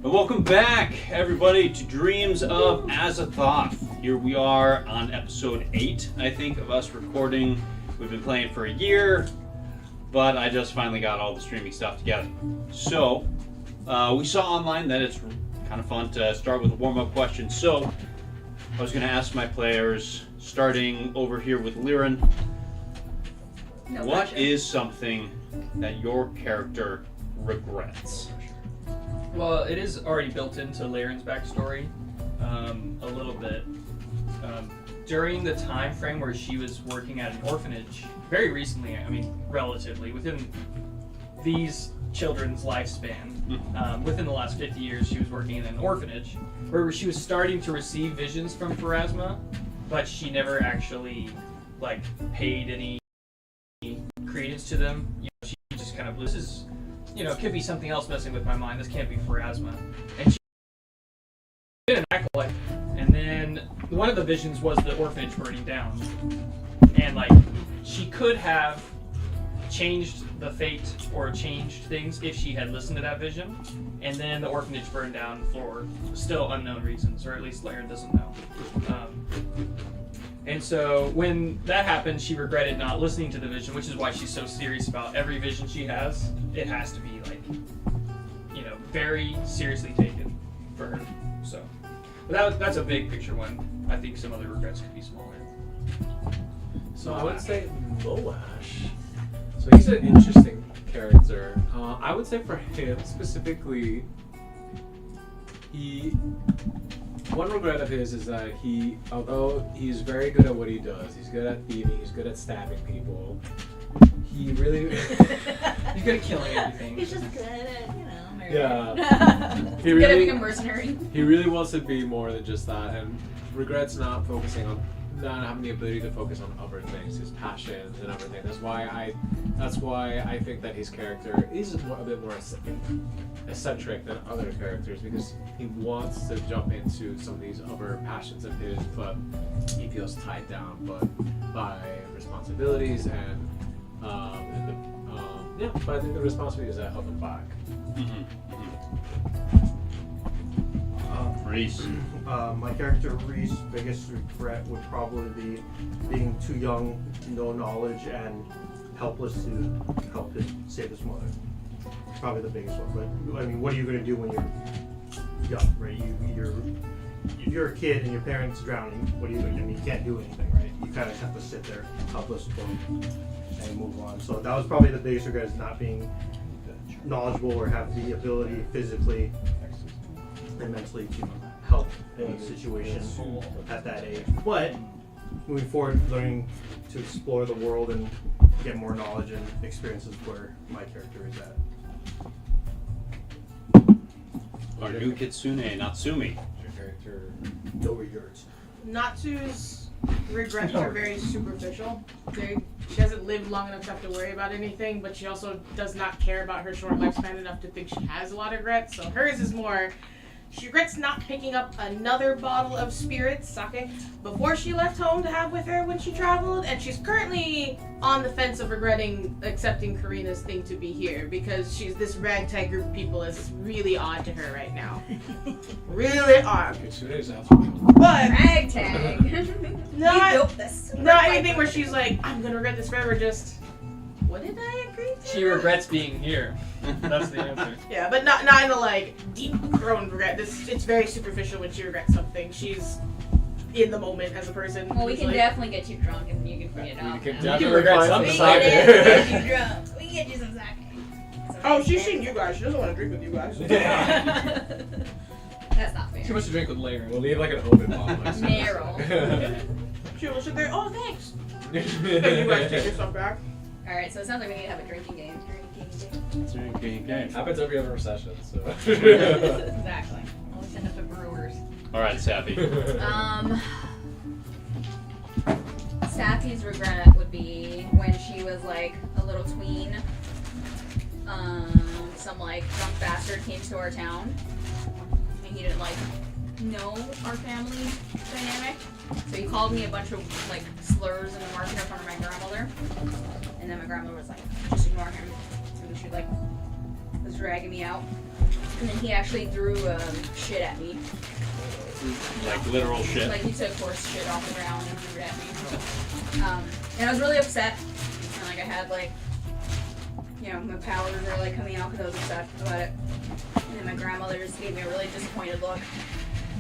Welcome back, everybody, to Dreams of Azathoth. Here we are on episode 8, I think, of us recording. We've been playing for a year, but I just finally got all the streaming stuff together. So, we saw online that it's kind of fun to start with a warm-up question. So, I was going to ask my players, starting over here with Liren, what is something that your character regrets? Well, it is already built into Liren's backstory a little bit. During the time frame where she was working at an orphanage, very recently, I mean, relatively, within these children's lifespan, within the last 50 years, she was working in an orphanage where she was starting to receive visions from Pharasma, but she never actually, paid any credence to them. You know, she just kind of, this is, it could be something else messing with my mind. This can't be Pharasma. And she didn't act like. And then one of the visions was the orphanage burning down. And she could have changed the fate or changed things if she had listened to that vision. And then the orphanage burned down for still unknown reasons, or at least Liren doesn't know. And so when that happened, she regretted not listening to the vision, which is why she's so serious about every vision she has. It has to be very seriously taken for her. So, but that's a big picture one. I think some other regrets could be smaller. So I would say Moash. So he's an interesting character. I would say for him specifically, one regret of his is that although he's very good at what he does, he's good at thieving, he's good at stabbing people, he really... He's good at killing everything. He's just good at, murdering. Yeah. He's good at being a mercenary. He really wants to be more than just that, and regrets not having the ability to focus on other things, his passions and everything. That's why I think that his character is a bit more eccentric than other characters, because he wants to jump into some of these other passions of his, but he feels tied down by responsibilities but I think the responsibilities that held him back. Reese. My character Reese, biggest regret would probably be being too young, no knowledge, and helpless to help save his mother. Probably the biggest one. But I mean, what are you going to do when you're young, right? If you're a kid and your parents drowning, what are you doing? I mean, you can't do anything, right? You kind of have to sit there, helpless, and move on. So that was probably the biggest regret, is not being knowledgeable or have the ability physically and mentally to help any situation at that age. But moving forward, learning to explore the world and get more knowledge and experiences where my character is at. Our new Kitsune, Natsumi. Your character... Over yours. Natsu's regrets are very superficial. She hasn't lived long enough to have to worry about anything, but she also does not care about her short lifespan enough to think she has a lot of regrets. So hers is more, she regrets not picking up another bottle of spirits, sake, before she left home to have with her when she traveled, and she's currently on the fence of regretting accepting Karina's thing to be here, because this ragtag group of people is really odd to her right now. Really odd. But Ragtag. not anything where she's like, I'm gonna regret this forever, just, what did I agree to? She regrets being here. That's the answer. Yeah, but not in a deep grown regret. It's very superficial when she regrets something. She's in the moment as a person. Well, we can definitely get you drunk and you can forget it off. You You can regret something. We can get you drunk. We can get you some sake. Oh, she's seen you guys. She doesn't want to drink with you guys. That's not fair. Too much to drink with Liren. We'll leave an open bottle. Narrow. She will sit there. Oh, thanks. Then you guys take yourself back. Alright, so it sounds like we need to have a drinking game. It's a game. Happens every other session, so... Exactly. We'll send up to brewers. Alright, Sappy. Sappy's regret would be when she was a little tween. Some drunk bastard came to our town, and he didn't know our family dynamic. So he called me a bunch of slurs in the market in front of my grandmother, and then my grandmother was just ignore him. And she was dragging me out. And then he actually threw shit at me. Like literal shit. Like he took horse shit off the ground and threw it at me. And I was really upset. And like I had like, you know, my powers were like coming out because I was upset about it. And then my grandmother just gave me a really disappointed look.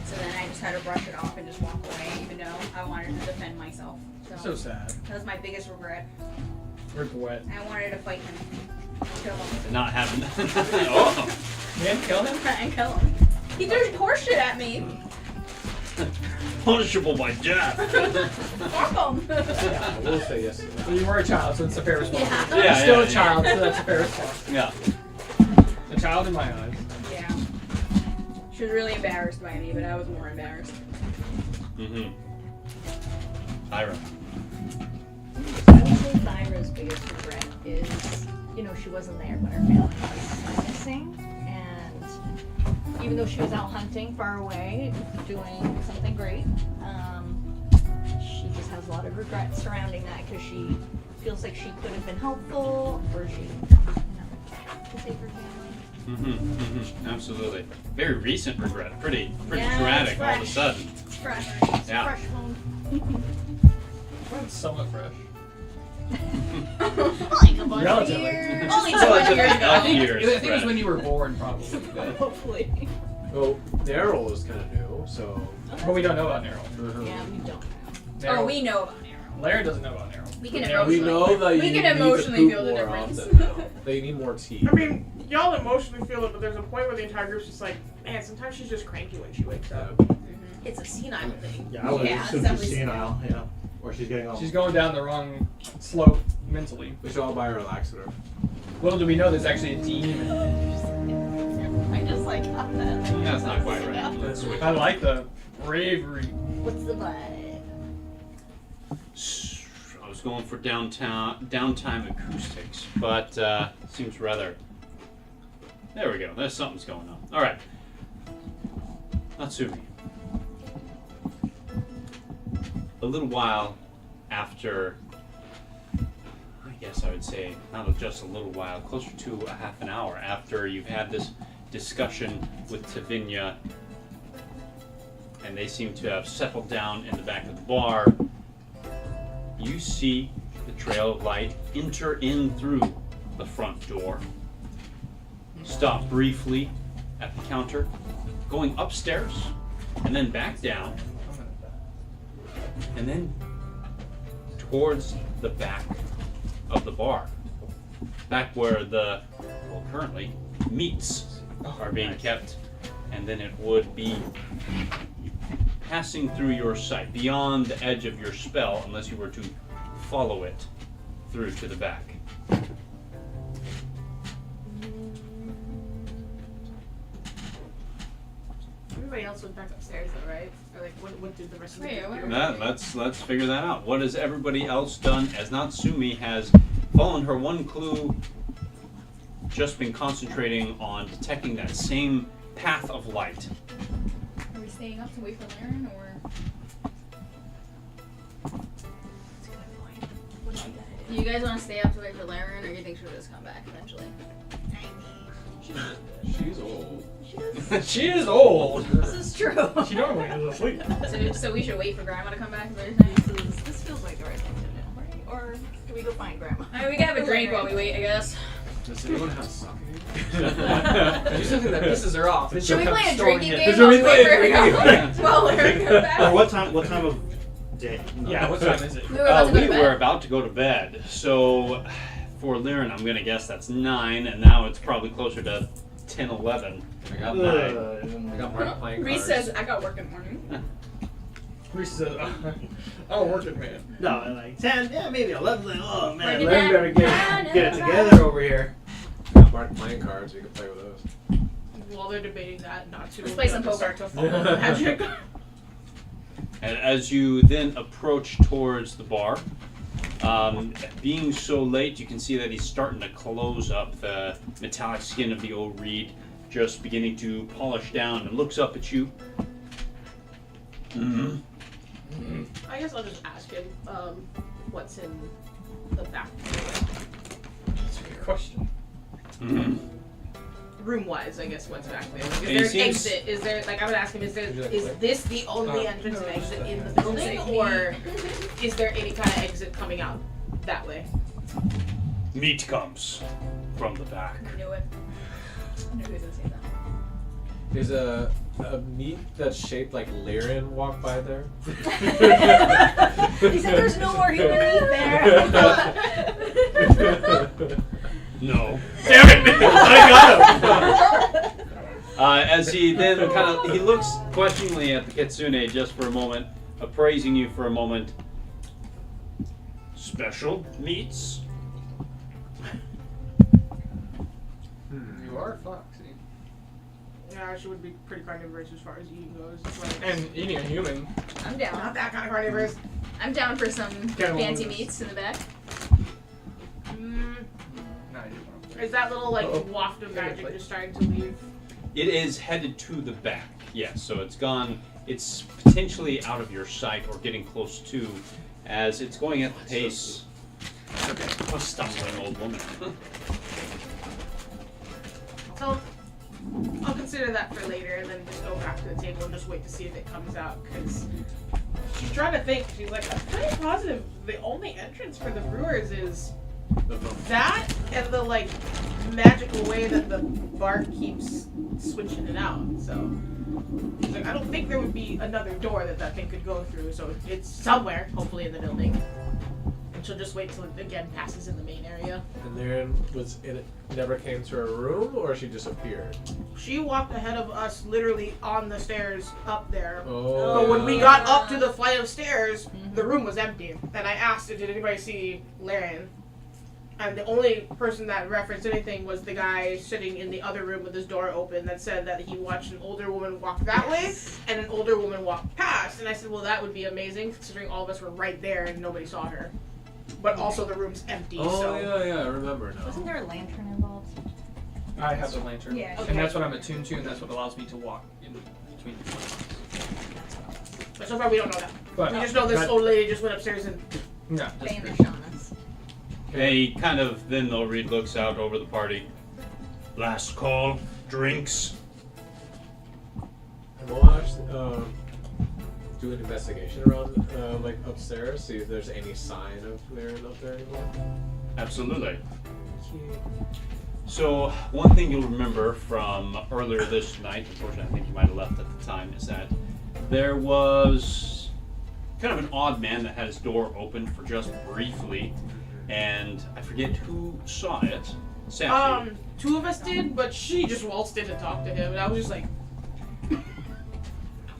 So then I just had to brush it off and just walk away, even though I wanted to defend myself. So sad. That was my biggest regret. Regret. I wanted to fight him. Kill him. Not having. Oh. You didn't kill him? And kill him. He threw horse shit at me. Punishable by death. Fuck him. Yeah, I will say yes to that. Well, you were a child, so it's a fair response. Yeah. You're Yeah, still yeah, a child, so that's a fair response. Yeah. A child in my eyes. Yeah. She was really embarrassed by me, but I was more embarrassed. Mm-hmm. Ira. I would say Thyra's biggest regret is, you know, she wasn't there when her family was missing, and even though she was out hunting far away, doing something great, she just has a lot of regret surrounding that because she feels like she could have been helpful, or she, you know, to save her family. Mm-hmm. Mm-hmm. Absolutely. Very recent regret. Pretty Yeah, dramatic it's all of a fresh. sudden. It's fresh. Yeah. Fresh home. It's somewhat fresh. Like a bunch Relatively. of years. Only So 200 it's years just ago. up I think years, it was fresh. when you were born, probably. but- Hopefully. Well, Daryl is kind of new, so. But we don't know about Nero. Yeah, we don't know. Oh, we know about Nero. Larry doesn't know about Nero. We can Nero- We know that We you can need emotionally to poop feel the more difference. often now. That you need more tea. I mean, y'all emotionally feel it, but there's a point where the entire group's just like, man, sometimes she's just cranky when she wakes up. It's a senile thing. Yeah, I would Yeah, assume definitely she's senile. Yeah, or she's getting all. She's going down the wrong slope mentally. We should all buy her a laxative. Little do we know there's actually a demon. I just like got that. That's not quite right. Let's switch. I like the bravery. What's the vibe? I was going for downtime acoustics, but seems rather. There we go. There's something's going on. All right. Natsumi. A little while after, I guess I would say, not just a little while, closer to a half an hour after you've had this discussion with Tavinia, and they seem to have settled down in the back of the bar, you see the trail of light enter in through the front door, stop briefly at the counter, going upstairs, and then back down, and then towards the back of the bar. Back where the, well, currently, meats are being kept, and then it would be passing through your sight, beyond the edge of your spell, unless you were to follow it through to the back. Everybody else went back upstairs though, right? Or like, what did the rest of the Wait, group do? what? Let's figure that out. What has everybody else done as Natsumi has followed her one clue, just been concentrating on detecting that same path of light? Are we staying up to wait for Laren, or? Do you guys want to stay up to wait for Laren, or you think she'll just come back eventually? She's old. She is old. This is true. She normally is asleep. So we should wait for Grandma to come back, is what you're saying? This feels like the right thing to do, right? Or do we go find Grandma? I mean, we can have a drink while we wait, I guess. Does anyone have sake? Do something that pisses her off. Should we play a drinking game Should while we we play wait a for her to drinking come game? back? While Laren comes back? Or what time of day? No. Yeah, what time is it? We were about to go We to were bed. about to go to bed, so for Liren, I'm gonna guess that's 9, and now it's probably closer to 10, 11. I got mine. I got Mark playing Reese cards. says, I got work in the morning. Reese says, "Oh, working man." No, like 10, yeah, maybe 11. Like, oh man, Break it Larry better down. get it together over here. I got Mark playing cards. You can play with those. While they're debating that, not to Let's play some poker. start to follow the magic. And as you then approach towards the bar, being so late, you can see that he's starting to close up the metallic skin of the old reed, just beginning to polish down, and looks up at you. Mm-hmm. I guess I'll just ask him what's in the back. That's a good question. Mm-hmm. room-wise, I guess, what's back there? He Is there an seems- exit? Is there, like, I would ask him, is Would you like is to this the only entrance and exit in the building, or is there any kind of exit coming out that way? Meat comes from the back. I knew it. I knew he was gonna say that. There's a meat that's shaped like Lyrian walk by there. He said there's no more human meat there. No. Damn it! I got him! As he then he looks questioningly at the Kitsune just for a moment, appraising you for a moment. Special meats? You are foxy. Yeah, she would be pretty carnivorous as far as eating goes. It's like, And eating a human. I'm not down. that kind of carnivorous. I'm down for some Get fancy along. meats in the back. Mm, No, you don't. is that little like Uh-oh. waft of Yeah, magic like- just starting to leave? It is headed to the back, yes. So it's gone, it's potentially out of your sight or getting close to, as it's going at the pace. Okay, a stumbling old woman. So I'll consider that for later, and then just go back to the table and just wait to see if it comes out. Because she's trying to think. She's like, I'm pretty positive the only entrance for the brewers is that, and the like magical way that the bar keeps switching it out. So she's like, I don't think there would be another door that thing could go through. So it's somewhere, hopefully in the building. And she'll just wait till it again passes in the main area. And Lyrian was in it, never came to her room, or she just appeared. She walked ahead of us, literally on the stairs up there. Oh. But when we got up to the flight of stairs, the room was empty. And I asked, did anybody see Laren? And the only person that referenced anything was the guy sitting in the other room with his door open that said that he watched an older woman walk that way and an older woman walk past. And I said, well, that would be amazing considering all of us were right there and nobody saw her. But also the room's empty, Oh so... yeah, I remember now. Wasn't there a lantern involved? I have the lantern. Yeah. Okay. And that's what I'm attuned to, and that's what allows me to walk in between. But so far we don't know that. But We just know this that- old lady just went upstairs and... No, that's Vanish great. on us. He kind of, then though, Reed looks out over the party. Last call, drinks. And we'll actually do an investigation around, like upstairs, see if there's any sign of Lyrian up there anymore. Absolutely. So, one thing you'll remember from earlier this night, unfortunately I think you might have left at the time, is that there was kind of an odd man that had his door open for just briefly, and I forget who saw it. Safi. Two of us did, but she just waltzed in to talk to him, and I was just like...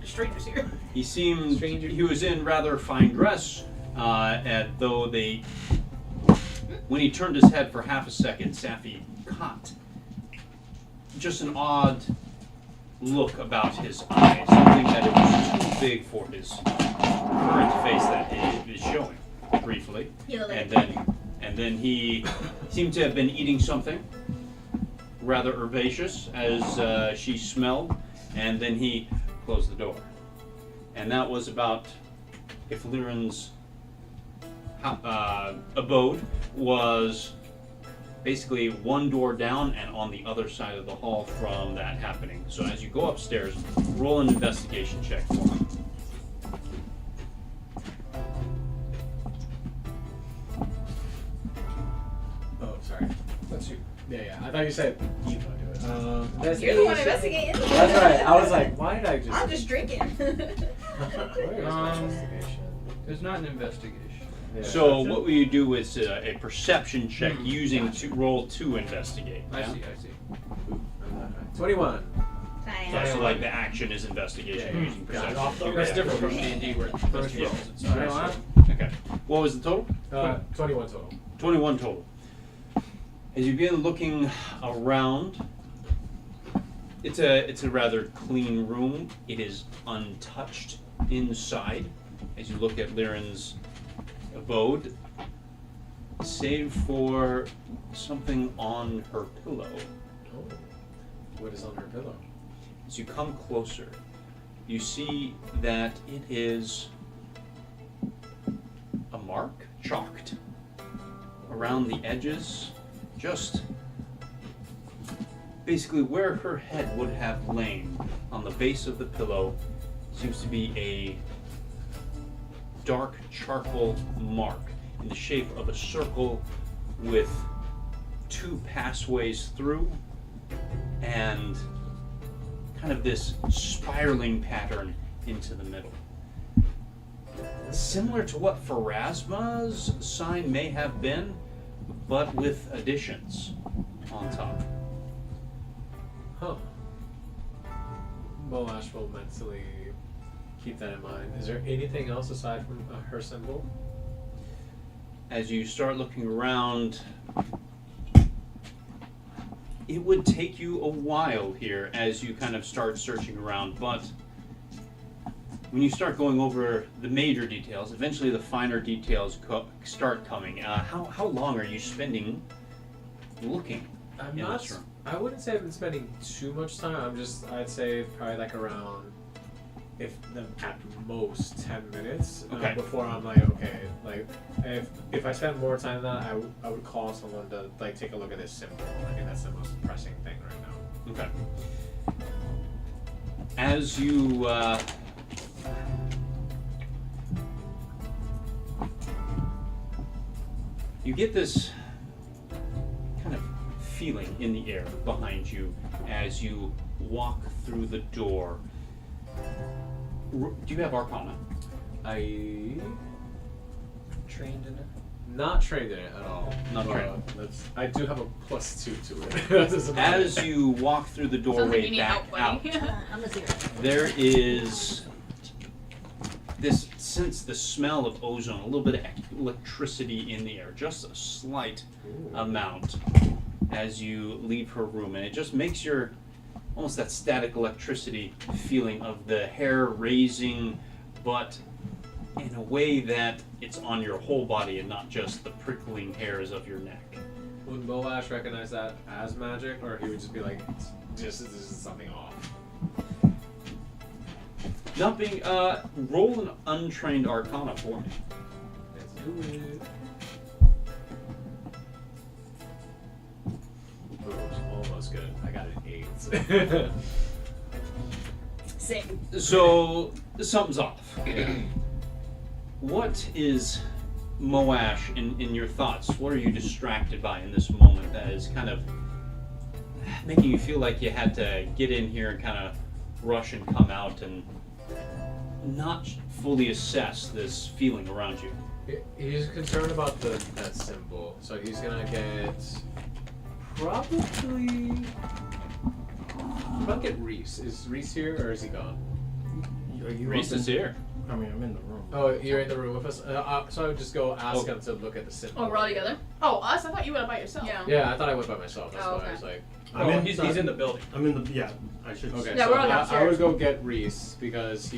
Strangers here. He seemed, Stranger. he was in rather fine dress, though they, when he turned his head for half a second, Safi caught just an odd look about his eyes, something that it was too big for his current face that he is showing briefly. And then he seemed to have been eating something rather herbaceous as she smelled, and then he closed the door. And that was about if Lyran's abode was basically one door down and on the other side of the hall from that happening. So as you go upstairs, roll an investigation check for me. Oh, sorry. That's you. Yeah. I thought you said you want to do it. You're the one investigating. That's right. I was like, why did I just? I'm just drinking. Where is my investigation? It's not an investigation. Yeah. So what will you do is a perception check using to roll to investigate. I yeah? see. 21. Yeah, so like the action is investigation Yeah. using Yeah, perception. off the You That's have- different from D&D where first Yeah. rolls. It's Yeah. not. Okay. What was the total? 21 total. 21 total. As you begin looking around, it's a rather clean room. It is untouched inside. As you look at Lyran's abode, save for something on her pillow. Oh. What is on her pillow? As you come closer, you see that it is a mark chalked around the edges, just basically where her head would have lain on the base of the pillow seems to be a dark charcoal mark in the shape of a circle with 2 passways through and kind of this spiraling pattern into the middle. Similar to what Pharasma's sign may have been, but with additions on top. Huh. Moash will mentally keep that in mind. Is there anything else aside from her symbol? As you start looking around, it would take you a while here as you kind of start searching around, but when you start going over the major details, eventually the finer details start coming. How long are you spending looking I'm in not. this room? I wouldn't say I've been spending too much time. I'd say probably like around, if the at most 10 minutes. Okay. Before I'm like, okay, like if I spend more time than that, I would call someone to like take a look at this symbol. I think that's the most pressing thing right now. Okay. As you you get this kind of feeling in the air behind you as you walk through the door. Do you have Arcana? I Trained in it. not trained in it at all. Not but trained. I do have a +2 to it. That doesn't matter. As you walk through the Sounds like doorway you need back help, out, buddy. I'm a 0. there is this sense, the smell of ozone, a little bit of electricity in the air, just a slight Ooh. amount as you leave her room, and it just makes your almost that static electricity feeling of the hair raising, but in a way that it's on your whole body and not just the prickling hairs of your neck. Would Moash recognize that as magic, or he would just be like, this is something off? Not being roll an untrained Arcana for me. Let's do it. Ooh, it's almost good. I got an 8. Same. So something's off. What is Moash in your thoughts? What are you distracted by in this moment that is kind of making you feel like you had to get in here and kind of rush and come out and not fully assess this feeling around you? He's concerned about that symbol, so he's gonna get probably get Reese. Is Reese here or is he gone? Are you Reese up in- is here. I mean, I'm in the room. Oh, you're in the room with us. So I would just go ask him to look at the symbol. Oh, we're all together? Oh, us? I thought you went by yourself. Yeah. Yeah, I thought I went by myself. That's Oh, why I okay. was like, He's in the building. I'm in the, yeah, I should okay. Yeah, so we're all I downstairs. would go get Reese because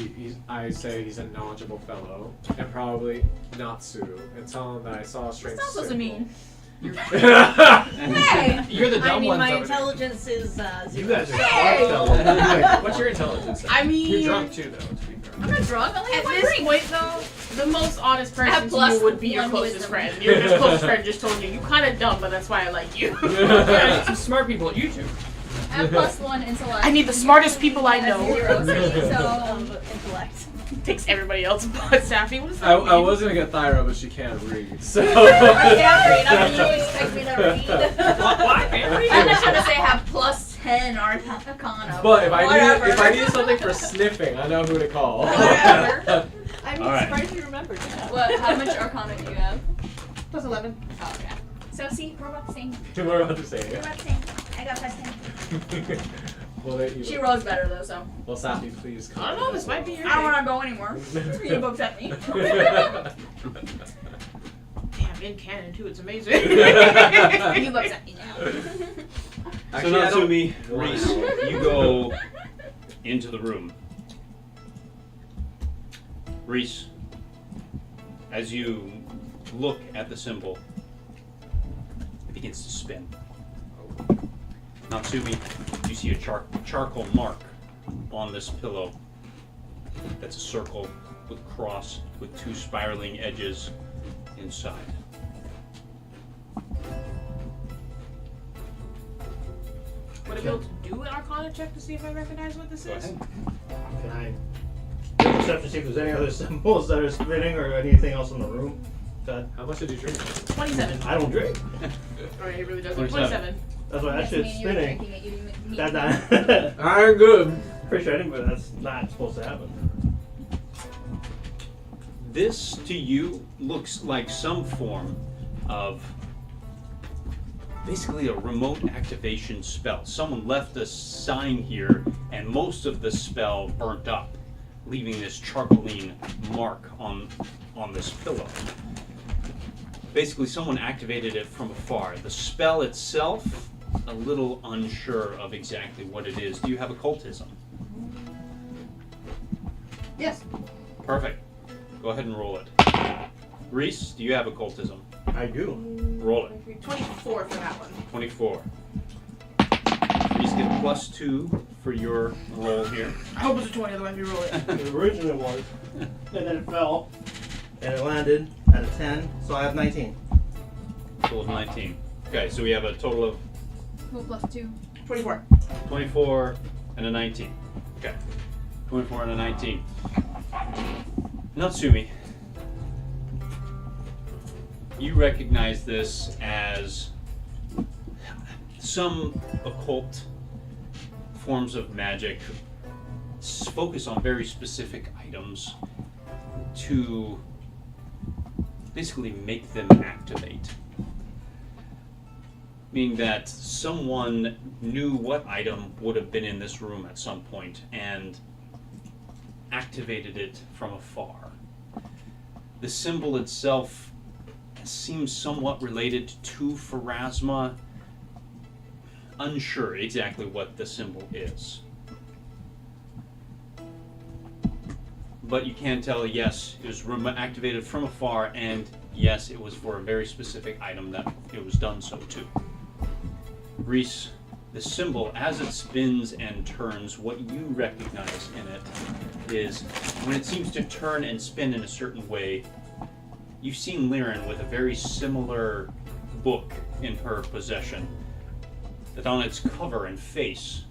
I say he's a knowledgeable fellow, and probably Natsu, and tell him that I saw a strange What's that supposed to symbol. mean? Hey! You're the I dumb mean, ones my over there. intelligence is 0. You guys are Hey! What's your intelligence? I mean- You're drunk too, though. To be fair. I'm not drunk. I only have At one this drink. point, though, the most honest I have person to plus you would be your one closest wisdom. friend. Your just closest friend just told you, you kind of dumb, but that's why I like you. Yeah, some smart people at YouTube. I have +1 intellect. I need the smartest people I know. 0, so Intellect. Takes everybody else but Safi. What does I that mean? was gonna get Thyra, but she can't read. So I can't read. I mean, you expect me to read. Why can't we? I'm just trying to say I have +10 Arcana. But if Whatever. I need something for sniffing, I know who to call. Whatever. I'm All right. surprised you remembered that. What? How much Arcana do you have? +11. Oh, okay. So see, we're about the same. We're about to say We're it. about the same. I got +10. Well, there you She go. rolls better though, so Well, Safi, please. I don't know, this might be your I don't day. want to go anymore. You both at me. Damn, in canon too, it's amazing. You both at me now. So Natsumi, Reese, you go into the room. Reese, as you look at the symbol, it begins to spin. Natsumi, you see a charcoal mark on this pillow. That's a circle with a cross with 2 spiraling edges inside. Would I be able to do an Arcana check to see if I recognize what this Go is? ahead. Can I just have to see if there's any other symbols that are spinning or anything else in the room? That How much did you drink? 27. I don't drink. Alright, it really does. 27. 27. That's why that Yes, shit's me and you were spinning. drinking it, you didn't meet That, me. that I'm good. pretty sure I didn't, but that's not supposed to happen. This to you looks like some form of basically a remote activation spell. Someone left a sign here and most of the spell burnt up, leaving this charcoaline mark on this pillow. Basically someone activated it from afar. The spell itself, a little unsure of exactly what it is. Do you have occultism? Yes. Perfect. Go ahead and roll it. Reese, do you have occultism? I do. Roll it. 24 for that one. 24. Reese, get a +2 for your roll here. I hope it's a 20, otherwise we roll it. It originally was, and then it fell, and it landed at a 10, so I have 19. Total of 19. Okay, so we have a total of Well, plus 2. 24. 24 and a 19. Okay. 24 and a 19. Natsumi, you recognize this as some occult forms of magic focus on very specific items to basically make them activate. Meaning that someone knew what item would have been in this room at some point and activated it from afar. The symbol itself seems somewhat related to Pharasma. Unsure exactly what the symbol is. But you can tell, yes, it was activated from afar, and yes, it was for a very specific item that it was done so to. Reese, the symbol, as it spins and turns, what you recognize in it is when it seems to turn and spin in a certain way, you've seen Lyran with a very similar book in her possession that on its cover and face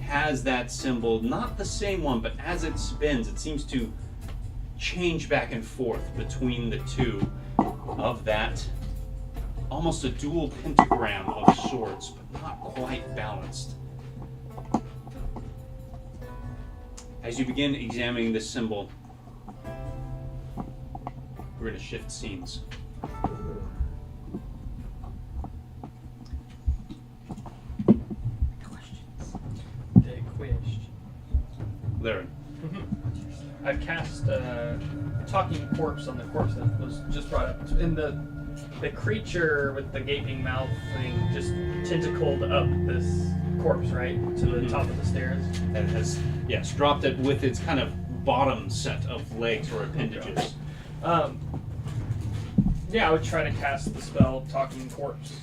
has that symbol, not the same one, but as it spins, it seems to change back and forth between the two of that. Almost a dual pentagram of sorts, but not quite balanced. As you begin examining this symbol, we're going to shift scenes. The question. Lyran. I've cast Talking Corpse on the corpse that was just brought up. In the creature with the gaping mouth thing just tentacled up this corpse, right? To the top of the stairs. And has, yes, dropped it with its kind of bottom set of legs or appendages. Yeah, I would try to cast the spell Talking Corpse.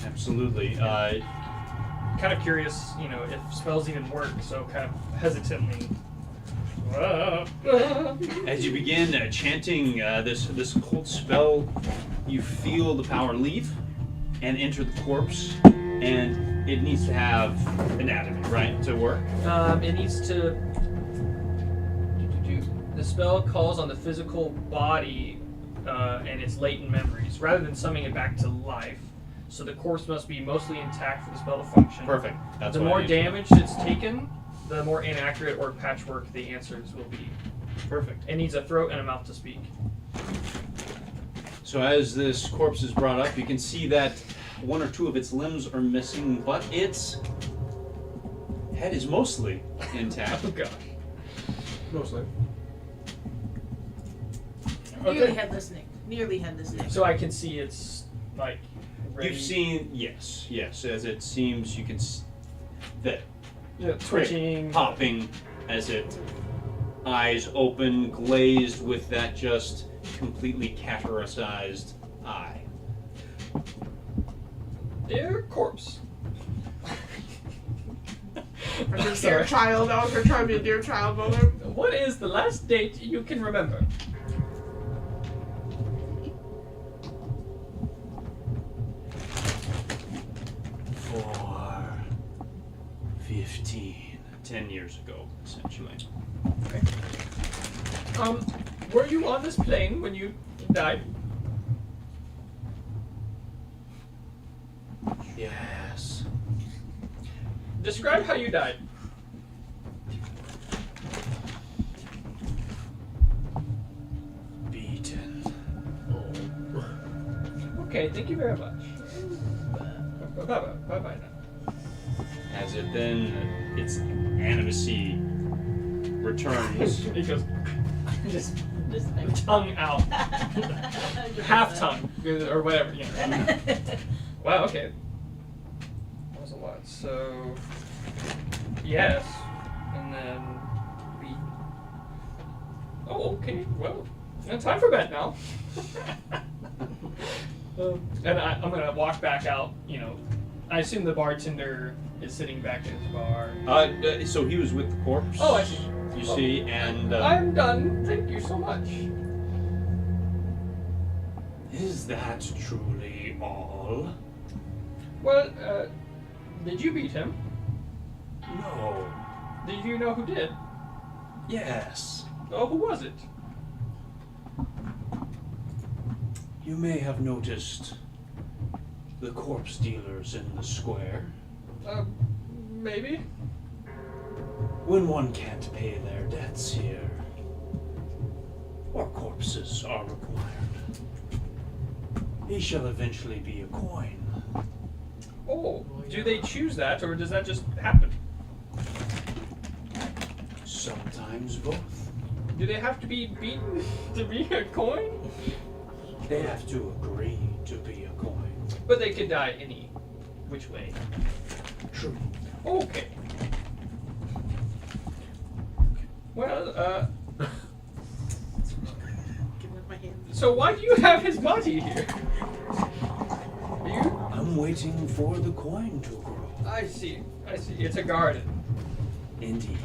Absolutely. Kind of curious, if spells even work, so kind of hesitantly. As you begin chanting this occult spell, you feel the power leave and enter the corpse, and it needs to have anatomy, right, to work? It needs to. The spell calls on the physical body and its latent memories, rather than summoning it back to life. So the corpse must be mostly intact for the spell to function. Perfect. That's The what I more need. damage it's taken, the more inaccurate or patchwork the answers will be. Perfect. It needs a throat and a mouth to speak. So as this corpse is brought up, you can see that one or two of its limbs are missing, but its head is mostly intact. Oh god. Mostly. Nearly headless Nick. Nearly headless Nick. So I can see it's like ready. You've seen, yes, as it seems, you can that twitching, popping as it eyes open, glazed with that just completely categorized eye. Dear corpse. Or the dear child. I was going to try to be a dear child mother. What is the last date you can remember? 10 years ago, essentially. Were you on this plane when you died? Yes. Describe how you died. Beaten. Okay, thank you very much. Bye-bye now. As it then, its animacy returns. He goes, Just like. tongue out. Half tongue, or whatever, you know. Wow, okay. That was a lot. So, yes. And then B. Oh, okay. Well, time for bed now. And I'm going to walk back out, you know. I assume the bartender is sitting back at his bar. So he was with the corpse. Oh, I see. You see, and I'm done. Thank you so much. is that truly all? Well, did you beat him? No. Did you know who did? Yes. Oh, who was it? You may have noticed the corpse dealers in the square. Maybe. When one can't pay their debts here, or corpses are required, he shall eventually be a coin. Oh, do they choose that, or does that just happen? Sometimes both. Do they have to be beaten to be a coin? They have to agree to be a coin. But they could die any which way. True. Okay. Well, Give up my hand. so why do you have his body here? Are you? I'm waiting for the coin to grow. I see. It's a garden. Indeed.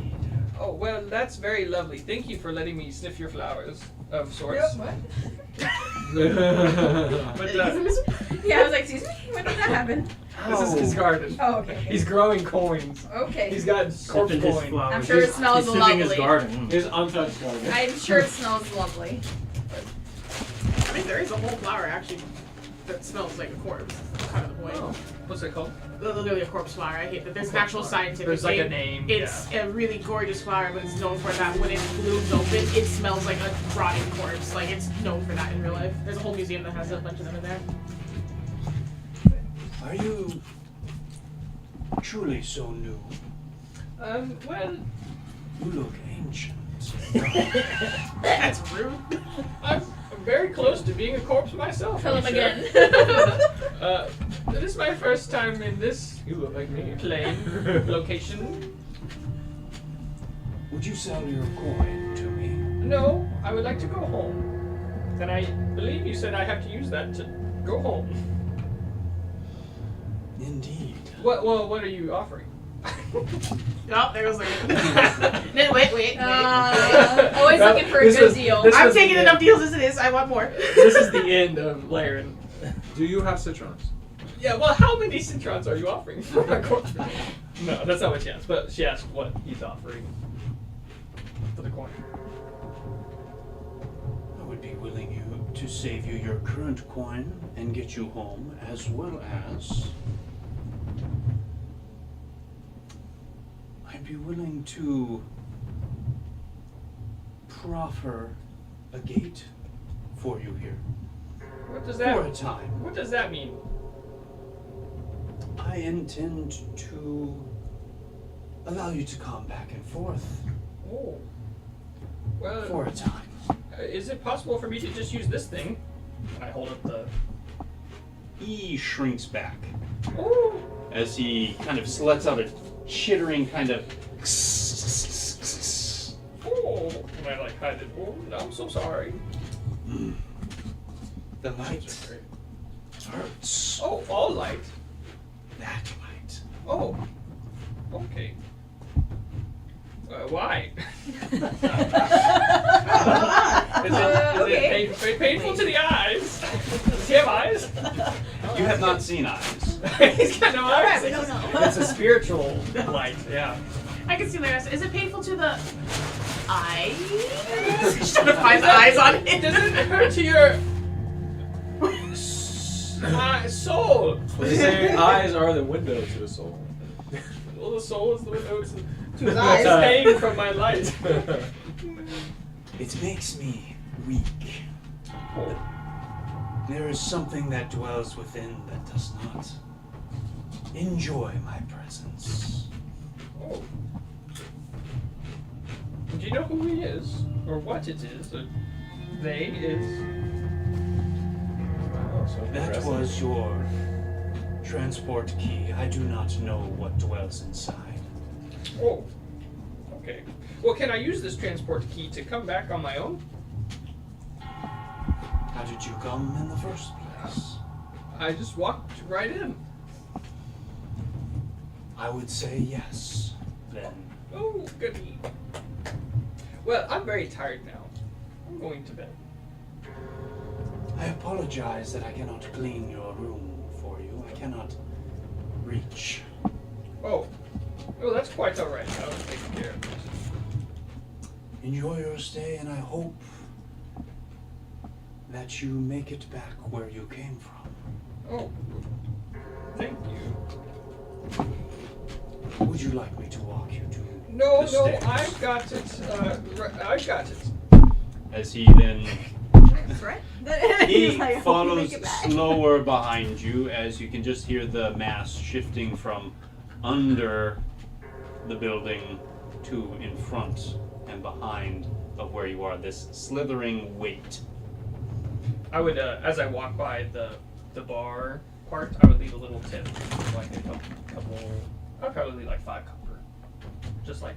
Oh, well, that's very lovely. Thank you for letting me sniff your flowers of sorts. What? But Yeah, I was like, excuse me? When did that happen? this is his garden. Oh, okay. He's growing coins. Okay. He's got corpse Sipping his coins. flowers. I'm sure it smells He's sipping his lovely. garden. His untouched garden. I'm sure it smells lovely. I mean, there is a whole flower actually that smells like a corpse. That's kind of the point. Oh, what's it called? Literally a corpse flower. I hate that. There's an actual scientific There's like a name. It's a really gorgeous flower, but it's known for that when it blooms open, it smells like a rotting corpse. Like, it's known for that in real life. There's a whole museum that has a bunch of them in there. Are you truly so new? Well, You look ancient. That's rude. I'm very close to being a corpse myself. Kill I'm him sure. again. This is my first time in this You look like me. plane location. Would you sell your coin to me? No, I would like to go home. And I believe you said I have to use that to go home. Indeed. What are you offering? Oh, there goes the. No, wait. Always Well, looking for a this good was- deal. this I'm was taking the enough end. deals as it is. I want more. This is the end of Laren. Do you have citrons? Yeah, well, how many citrons are you offering for a corpse? No, that's not what she asked. But she asked what he's offering for the coin. I would be willing to save you your current coin and get you home, as well as I'd be willing to proffer a gate for you here What does for a that? time. What does that mean? I intend to allow you to come back and forth Oh. Well, for a time. is it possible for me to just use this thing? I hold up the. He shrinks back Oh. as he kind of lets out a chittering kind of. Oh. And I like hide it. Oh, I'm so sorry. The light hurts. Oh, all light. That light. Oh. Okay. Why? Okay. Painful to the eyes? Does he have eyes? You have not seen eyes. He's got no eyes. Alright, we don't know. It's a spiritual light, yeah. I can see Laris. Is it painful to the eyes? She's trying to find the eyes on it. Does it hurt to your soul? They say eyes are the window to the soul. Well, the soul is the window to his eyes. It's paying from my light. It makes me weak. There is something that dwells within that does not enjoy my presence. Oh. Do you know who he is? Or what it is? Or they is? Wow, so That progressive. was your transport key. I do not know what dwells inside. Oh. Okay. Well, can I use this transport key to come back on my own? How did you come in the first place? I just walked right in. I would say yes, then. Oh, goody. Well, I'm very tired now. I'm going to bed. I apologize that I cannot clean your room for you. I cannot reach. Oh. Oh, that's quite alright. I'll take care of it. Enjoy your stay, and I hope that you make it back where you came from. Oh. Thank you. Would you like me to walk you to No, the no, stairs? I've got it. I've got it. As he then Threat? he He's like, I hope you follows make it back. slower behind you as you can just hear the mass shifting from under the building to in front and behind of where you are. This slithering weight. I would, as I walk by the bar part, I would leave a little tip, like a couple. I'd probably leave like 5 copper, just like.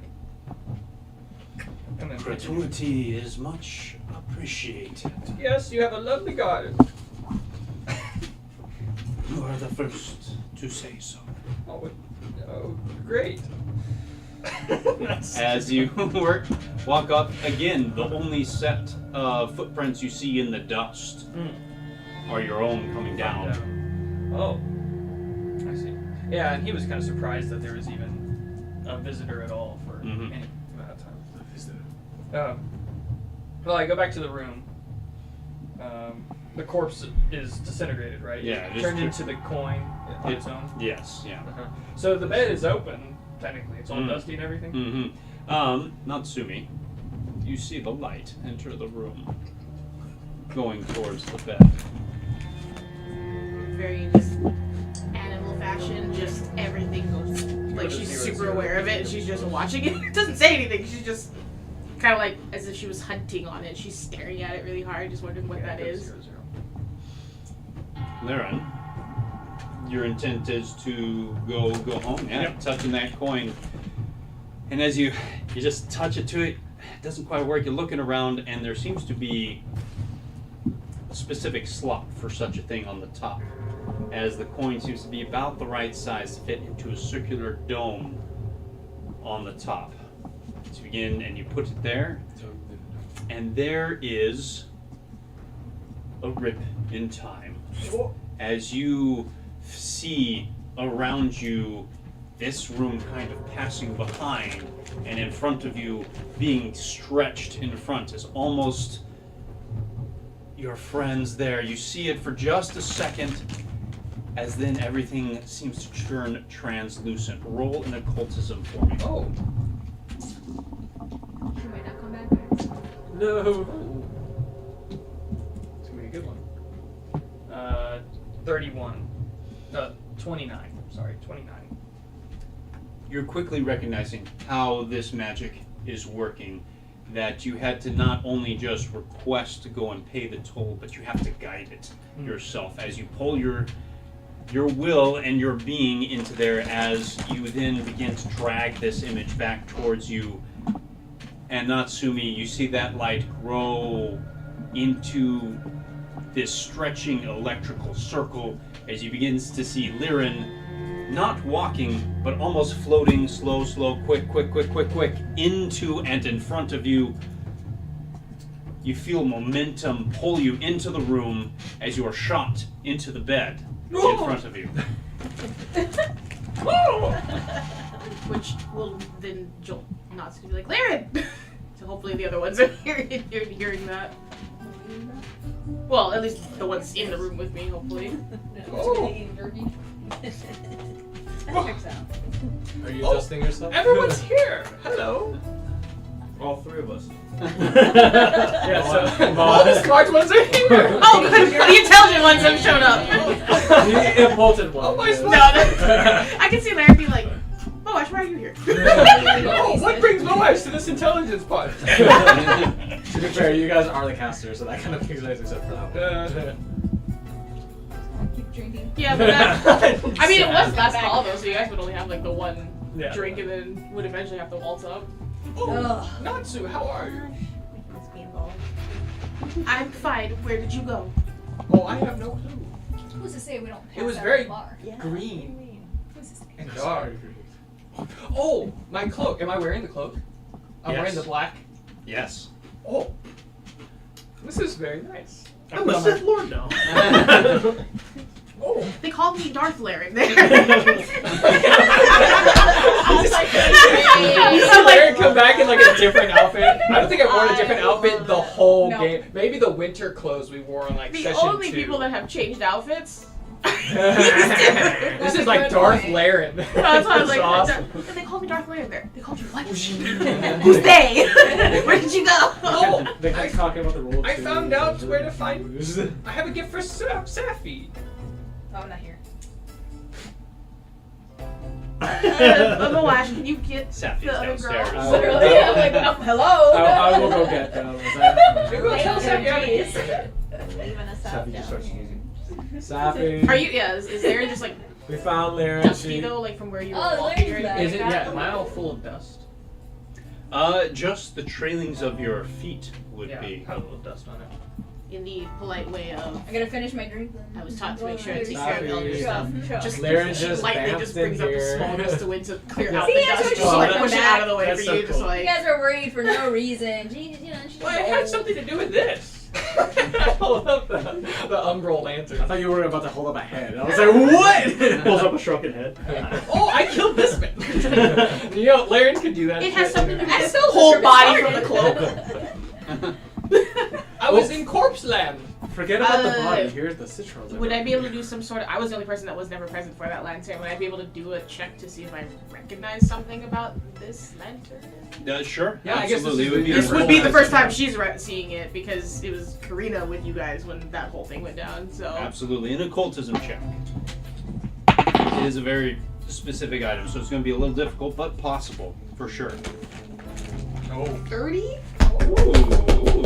And then Gratuity is much appreciated. Yes, you have a lovely garden. You are the first to say so. Oh, great. As you walk up again, the only set of footprints you see in the dust are your own coming down. Oh, I see. Yeah, and he was kind of surprised that there was even a visitor at all for any amount of time. A visitor. Well, I go back to the room. The corpse is disintegrated, right? Yeah, it is turned true. into the coin on its own. Yes, yeah. So the bed is open. Technically, it's all dusty and everything. Mm-hmm. Natsumi, you see the light enter the room, going towards the bed. Very just animal fashion, just everything goes like she's super aware of it and she's just watching it. Doesn't say anything, she's just kind of like as if she was hunting on it. She's staring at it really hard, just wondering what that is. 0-0. Laren, your intent is to go home, yeah, Yep. touching that coin. And as you just touch it to it, it doesn't quite work. You're looking around, and there seems to be a specific slot for such a thing on the top, as the coin seems to be about the right size to fit into a circular dome on the top. So you begin, and you put it there, and there is a rip in time. As you see around you this room kind of passing behind, and in front of you being stretched in front is almost your friends there. You see it for just a second, as then everything seems to turn translucent. Roll an occultism for me. Oh. She might not come back, guys. No. It's gonna be a good one. 31. 29. Sorry, 29. You're quickly recognizing how this magic is working, that you had to not only just request to go and pay the toll, but you have to guide it yourself as you pull your will and your being into there, as you then begin to drag this image back towards you. And Natsumi, you see that light grow into this stretching electrical circle as you begin to see Liren not walking, but almost floating, slow, quick, into and in front of you. you feel momentum pull you into the room as you are shot into the bed in front of you. Which will then jolt Knots to be like, Laren! So hopefully the other ones are hearing that. Well, at least the ones in the room with me, hopefully. Oh. That checks out. Are you adjusting yourself? Everyone's here. Hello. All three of us. Yeah, so all the smart ones are here. Oh, good. The intelligent ones have shown up. The important one. Oh, my No, I can see Laren be like, oh, Ash, why are you here? Oh, what brings Moash to this intelligence part? To be fair, you guys are the casters, so that kind of makes sense except for that one. Keep drinking. Yeah, but that, I mean, it was last call though, so you guys would only have like the one Yeah. drink and then would eventually have to waltz up. Oh, Natsu, how are you? Let's be involved. I'm fine. Where did you go? Oh, I have no clue. Who's to say we don't pass It was out very at the bar? green Who's to say? and dark. Oh, my cloak. Am I wearing the cloak? I'm Yes. wearing the black. Yes. Oh, this is very nice. I'm a Sith Lord now. Oh. They called me Darth Laren there. You see Larry come back in like a different outfit. I don't think I've worn a different outfit the whole No. game. Maybe the winter clothes we wore on like The session only 2. people that have changed outfits. This is like good Darth point. Laren. That's why I was like, awesome. and they called me Darth Laren there. They called you what? Who's they? Where did you go? Oh, They kept talking about the rules. I too. found out where to find. I have a gift for Safi. Oh, I'm not here. Moash, can you get Safi's the other downstairs. girl? Literally, I'm like, oh, hello. I will go get them. You go tell Safi how to Jeez. get Leaving us out Safi just starts down here. sneezing. Safi. Are you? Yeah. Is Aaron just like We found Laren. dusty though, like from where you were Oh, walking or Laren's anything back. Is it? like that? Yeah. Am I all full of dust? Just the trailings of your feet would Yeah. be. Got a little dust on it. In the polite way of, I gotta finish my drink. I was taught to make sure I take Safi. care of elder stuff. Sure. Just Laren just lightly bounced just brings in up a here. small gust of wind to clear out See, the that's dust. what Just you like want push it back. out of the way That's for so you. Just cool. like. You guys are worried for no reason. Jeez, you know, she's Well, it had something to do with this. I love the umbral lantern. I thought you were about to hold up a head. I was like, what? Pulls up a shrunken head. Oh, I killed this man. You know, Laren could do that. It has shit. something to do I with still the whole body started. from the cloak. I was in corpse land. Forget about the body. Here's the citrons. Would I be able to do some sort of? I was the only person that was never present for that lantern. Would I be able to do a check to see if I recognize something about this lantern? Sure. Yeah, I guess this absolutely. is- It would be This your would be the role first as- time she's seeing it because it was Karina with you guys when that whole thing went down. So Absolutely, an occultism check. It is a very specific item, so it's going to be a little difficult, but possible for sure. Oh. 30? Ooh,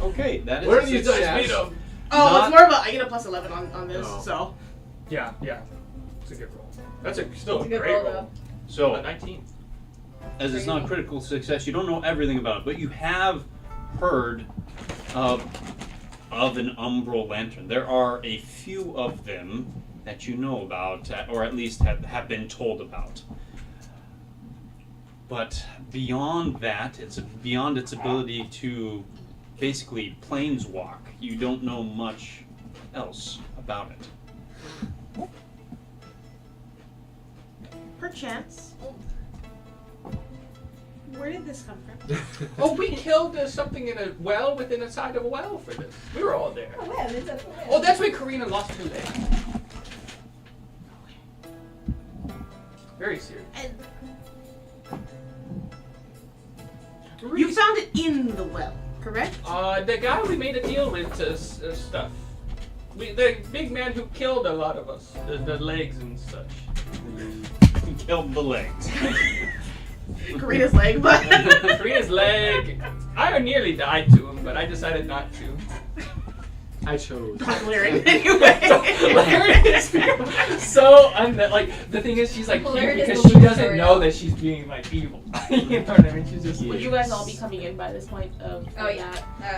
okay. That is Where a do you guys success. meet them? Oh, Not- it's more of a. I get a plus 11 on this. Oh. So Yeah. It's a good roll. That's still It's a a good great roll, roll. though. So, A 19. as it's not a critical success, you don't know everything about it, but you have heard of an umbral lantern. There are a few of them that you know about, or at least have been told about. But beyond that, it's beyond its ability to basically planeswalk. You don't know much else about it. perchance. Where did this come from? Oh, we killed something in a well within a side of a well for this. We were all there. Oh, well, it's a Oh, that's why Karina lost her leg. Very serious. And you found it in the well, correct? The guy we made a deal with stuff. The big man who killed a lot of us. The legs and such. Killed the legs. Karina's leg, but Karina's leg. I nearly died to him, but I decided not to. I chose. Lyric anyway. Larry is so like the thing is she's like cute Larry is because the she loser doesn't right know now. that she's being like evil. You know what I mean? She's just Would you guys all be coming in by this point of? Oh yeah,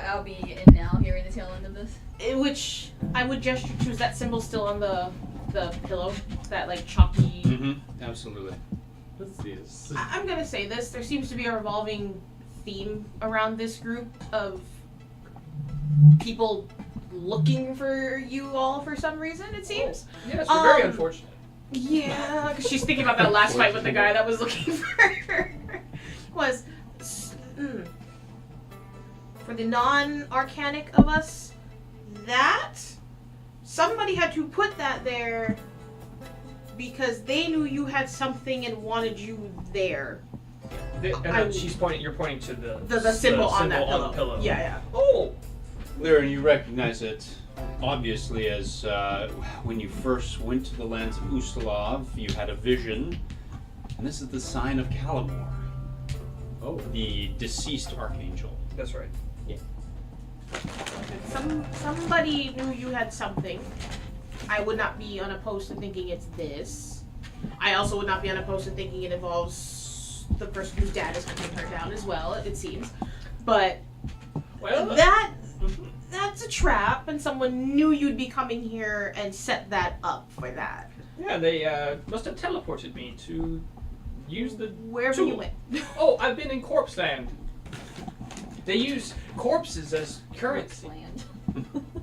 I'll be in now, hearing the tail end of this. In which I would gesture to. Is that symbol still on the pillow? That like chalky. Mm-hmm. Absolutely. What's this? I'm gonna say this. There seems to be a revolving theme around this group of people looking for you all for some reason, it seems. Yes, we're very Um, unfortunate. Yeah, because she's thinking about that last fight with the guy that was looking for her. Was for the non-arcanic of us, that somebody had to put that there because they knew you had something and wanted you there. You're pointing to The symbol on that on the pillow. Yeah, yeah. Oh, Lyran, you recognize it obviously as when you first went to the lands of Ustalov, you had a vision, and this is the sign of Calibor, the deceased archangel. that's right. Somebody knew you had something. I would not be unopposed to thinking it's this. I also would not be unopposed to thinking it involves the person whose dad is hunting her down as well, it seems. But Well, that's a trap, and someone knew you'd be coming here and set that up for that. yeah, they must have teleported me to use the Wherever tool. you went. Oh, I've been in Corpse Land. They use corpses as currency. Land.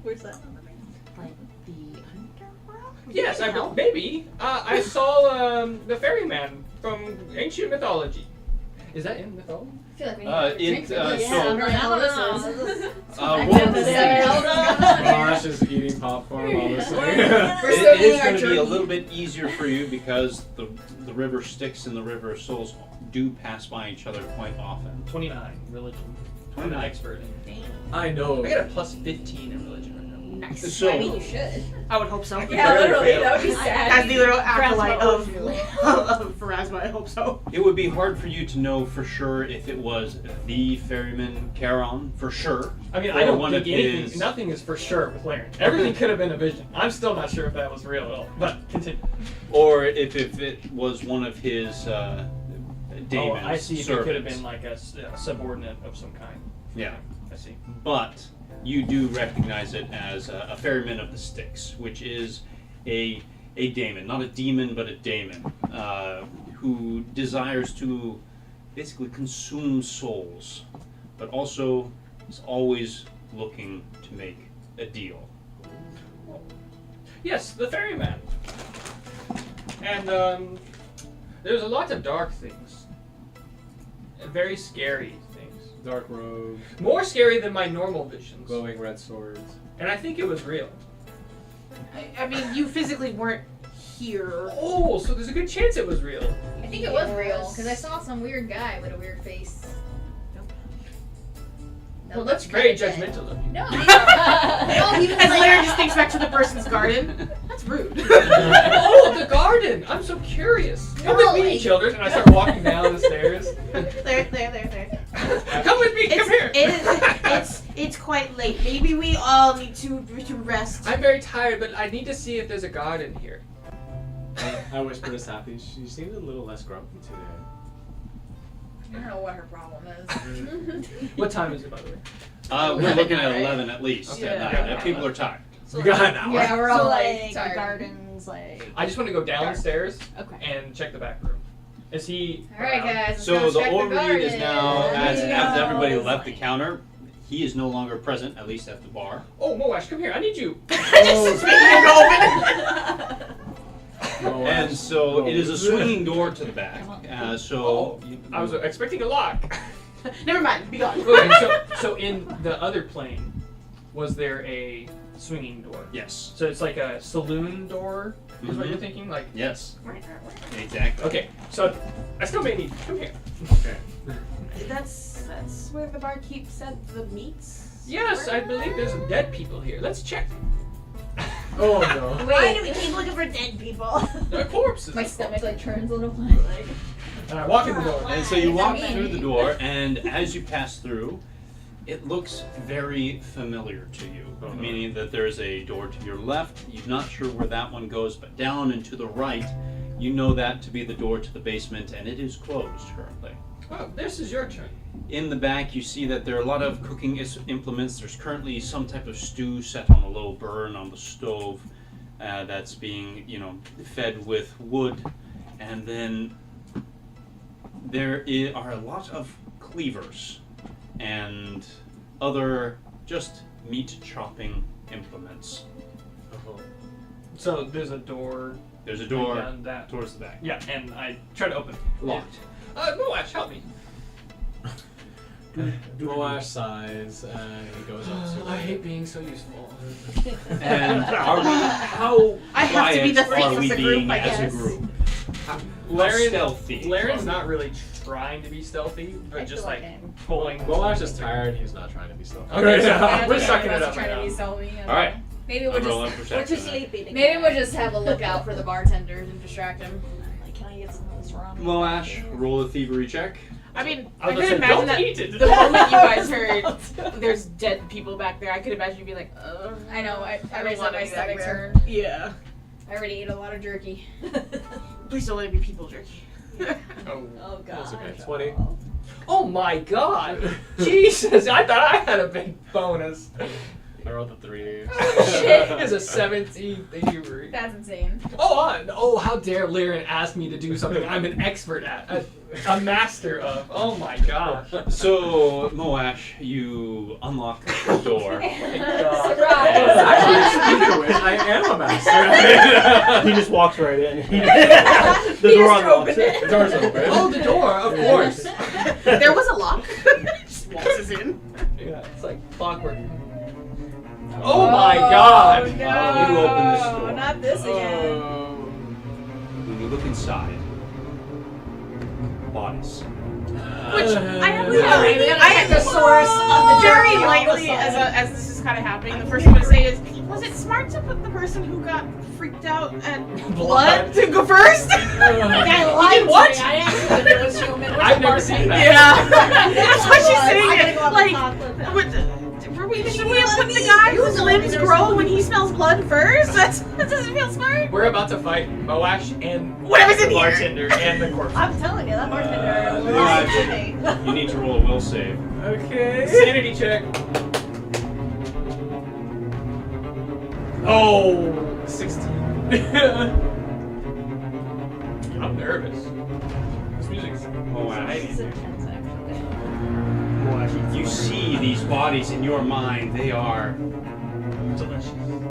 Where's that on the map? Like the underworld? Yes, maybe. I saw the ferryman from ancient mythology. Is that in mythology? I feel like we need to drink for this. so- I don't know how this is. Josh is eating popcorn while listening. We're It still is eating our going to be a jerky. little bit easier for you because the river Styx and the river Souls do pass by each other quite often. 29 religion. I'm an 29. expert in. I know. I got a plus 15 in religion right now. Nice. So- I mean, you should. I would hope so. Yeah, literally, that would be sad. As the little acolyte of Phrasma Pharasma, I hope so. It would be hard for you to know for sure if it was the ferryman Charon, for sure. I mean, or I don't one think of anything. his- Nothing is for sure with Laren. Everything could have been a vision. I'm still not sure if that was real at all. But continue. Or if it was one of his daemons. Oh, I see. If it could have servants. been like a subordinate of some kind. Yeah. I see. But you do recognize it as a ferryman of the Styx, which is a daemon, not a demon, but a daemon, who desires to basically consume souls, but also is always looking to make a deal. Yes, the ferryman. And there's a lot of dark things. Very scary things. Dark robe, More scary than my normal visions. glowing red swords. And I think it was real. I mean, you physically weren't here. Oh, so there's a good chance it was real. I think it was real because I saw some weird guy with a weird face. Well, that's Very kinda dead. judgmental of you. No, no, he was As like, Larry just thinks back to the person's garden. That's rude. Oh, the garden! I'm so curious. Come with me, like- children. And I start walking down the stairs. There. Come with me. Come here. It's quite late. Maybe we all need to rest. I'm very tired, but I need to see if there's a garden here. I whispered to Sappy, she seemed a little less grumpy today. I don't know what her problem is. What time is it, by the way? We're looking at Right? 11 at least Okay. at night. Yeah. People are tired. We got an hour. Yeah, we're all So like, like tired. the gardens, like I just want to go downstairs okay. and check the back room. Is he? All right, around? guys. let's So go the check overread is garden. now, as Yeah. everybody left the counter, he is no longer present, at least at the bar. Oh, Moash, come here. I need you. No, And so it is a swinging door to the back. Oh, I was expecting a lock. Never mind. Be gone. Okay, so in the other plane, was there a swinging door? Yes. So it's like a saloon door, is what Mhm. you're thinking? Like, Yes. Exactly. okay, so I still may need. Come here. Okay. That's where the barkeep said the meats. Yes, were? I believe there's some dead people here. Let's check. Oh no. Why do we keep looking for dead people? They're corpses. My stomach like turns a little bit. Like, And I walk in the door. And so you walk Mean. through the door, and as you pass through, it looks very familiar to you. Uh-huh. Meaning that there's a door to your left. You're not sure where that one goes, but down and to the right, you know that to be the door to the basement, and it is closed currently. Oh, this is your turn. In the back, you see that there are a lot of cooking implements. There's currently some type of stew set on a low burn on the stove that's being, fed with wood. And then there are a lot of cleavers and other just meat chopping implements. So there's a door. There's a door down that. towards the back. Yeah, and I try to open. Locked. Moash, help me. Moash sighs and he goes up to I hate being so useful. And are we, how I have to be the quiet are face we of the group, being I as a guess. group? How Laren- stealthy? Laren's not really trying to be stealthy, but I just feel like like I'm- pulling. Moash is tired, he's not trying to be stealthy. Okay, so Yeah, we're just sucking it us up trying right to be now. stealthy, All right. Maybe I'm we'll rolling just We're too perception. sleepy. to maybe get we'll just have a lookout for the bartenders and distract him. Like, can I get some of this ramen? Moash, roll a thievery check. I mean, I I was could gonna say, imagine don't that eat it. the moment you guys heard there's dead people back there, I could imagine you be like, I know, I don't raised up wanna my be back stomach's there. hurt. Yeah. I already ate a lot of jerky. Please don't let it be people jerky. Oh. Oh god. That's okay. 20. Oh my god! Jesus, I thought I had a big bonus. I rolled the 3. Shit, it's a 17 thievery. That's insane. Oh, how dare Laren ask me to do something I'm an expert at, a master of. Oh my gosh. So, Moash, you unlock the door. Surprise! Actually, speaking of which, I am a master. He just walks right in. The He door just unlocks. opened it. The door's open. Oh, the door, of course. There was a lock. Just walks us in. Yeah, it's like clockwork. Oh my god! No, You open this door. not this again. When you look inside, bodies. Which I have I am the source of the very jerky. lightly as this is kind of happening. The first thing I'm gonna say is, was it smart to put the person who got freaked out at blood to go first? I lied what? I asked if it was human. I've never seen that. Yeah, that's what she's I gotta saying. go have a Like, talk with them. should we have put the guy whose limbs grow when he smells blood first? That doesn't feel smart. We're about to fight Moash and Whatever's in the here. bartender and the corpse. I'm telling you, that bartender will Moash, listen to me. you need to roll a will save. Okay. Sanity check. Oh, 16. I'm nervous. This music's Moash, It's intense, actually. Moash eats you see these bodies in your mind. They are delicious.